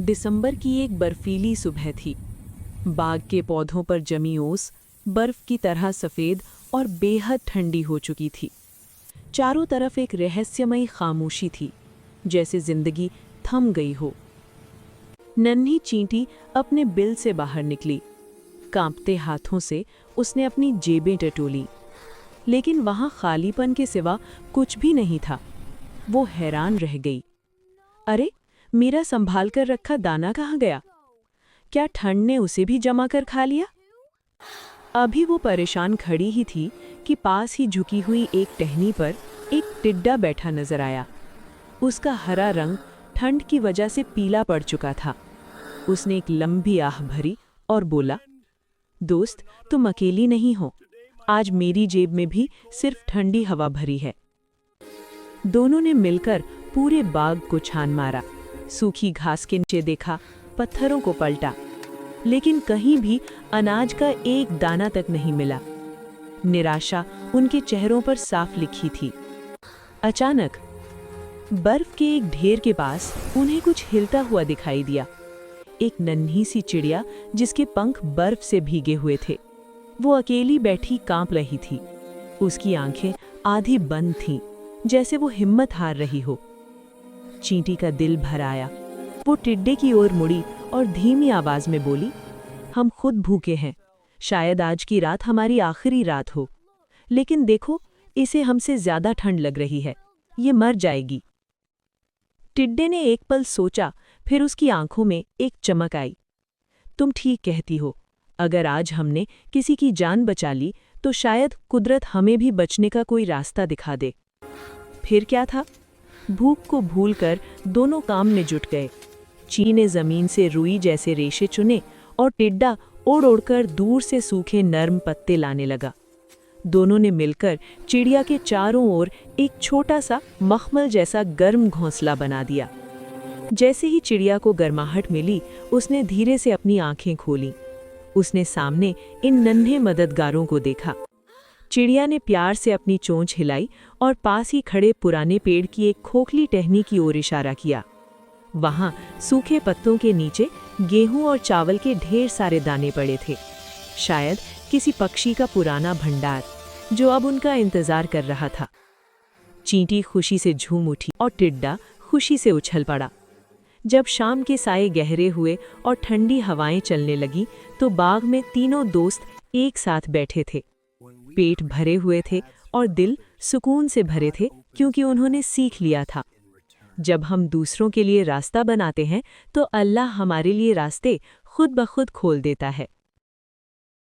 दिसंबर की एक बर्फीली सुबह थी। बाग के पौधों पर जमी ओस बर्फ की तरह सफ़ेद और बेहद ठंडी हो चुकी थी। चारों तरफ एक रहस्यमयी खामोशी थी, जैसे जिंदगी थम गई हो। नन्ही चींटी अपने बिल से बाहर निकली। कांपते हाथों से उसने अपनी जेबें टटोली, लेकिन वहां खालीपन के सिवा कुछ भी नहीं था। वो हैरान रह गई। अरे, मेरा संभाल कर रखा दाना कहाँ गया? क्या ठंड ने उसे भी जमा कर खा लिया? अभी वो परेशान खड़ी ही थी कि पास ही झुकी हुई एक टहनी पर एक टिड्डा बैठा नजर आया। उसका हरा रंग ठंड की वजह से पीला पड़ चुका था। उसने एक लंबी आह भरी और बोला, दोस्त, तुम अकेली नहीं हो। आज मेरी जेब में भी सिर्फ ठंडी हवा भरी है। दोनों ने मिलकर पूरे बाग को छान मारा। सूखी घास के नीचे देखा, पत्थरों को पलटा, लेकिन कहीं भी अनाज का एक दाना तक नहीं मिला। निराशा उनके चेहरों पर साफ लिखी थी। अचानक बर्फ के एक ढेर के पास उन्हें कुछ हिलता हुआ दिखाई दिया। एक नन्ही सी चिड़िया जिसके पंख बर्फ से भीगे हुए थे। वो अकेली बैठी कांप रही थी। उसकी आंखें आधी बंद थीं, जैसे वो हिम्मत हार रही हो। चींटी का दिल भर आया। वो टिड्डे की ओर मुड़ी और धीमी आवाज में बोली, हम खुद भूखे हैं। शायद आज की रात हमारी आखिरी रात हो। लेकिन देखो, इसे हमसे ज्यादा ठंड लग रही है। ये मर जाएगी। टिड्डे ने एक पल सोचा, फिर उसकी आंखों में एक चमक आई। तुम ठीक कहती हो। अगर आज हमने किसी की जान बचा ली, तो शायद कुदरत हमें भी बचने का कोई रास्ता दिखा दे। फिर क्या था? भूख को भूलकर दोनों काम में जुट गए। चींटी ने जमीन से रुई जैसे रेशे चुने और टिड्डा ओढ़ ओढ़कर दूर से सूखे नर्म पत्ते लाने लगा। दोनों ने मिलकर चिड़िया के चारों ओर एक छोटा सा मखमल जैसा गर्म घोंसला बना दिया। जैसे ही चिड़िया को गर्माहट मिली, उसने धीरे से अपनी आंखें खोलीं। उसने सामने इन नन्हे मददगारों को देखा। चिड़िया ने प्यार से अपनी चोंच हिलाई और पास ही खड़े पुराने पेड़ की एक खोखली टहनी की ओर इशारा किया। वहां सूखे पत्तों के नीचे गेहूं और चावल के ढेर सारे दाने पड़े थे। शायद किसी पक्षी का पुराना भंडार, जो अब उनका इंतजार कर रहा था। चींटी खुशी से झूम उठी और टिड्डा खुशी से उछल पड़ा। जब शाम के साये गहरे हुए और ठंडी हवाएं चलने लगी, तो बाग में तीनों दोस्त एक साथ बैठे थे। पेट भरे हुए थे और दिल सुकून से भरे थे, क्योंकि उन्होंने सीख लिया था, जब हम दूसरों के लिए रास्ता बनाते हैं, तो अल्लाह हमारे लिए रास्ते खुद ब खुद खोल देता है।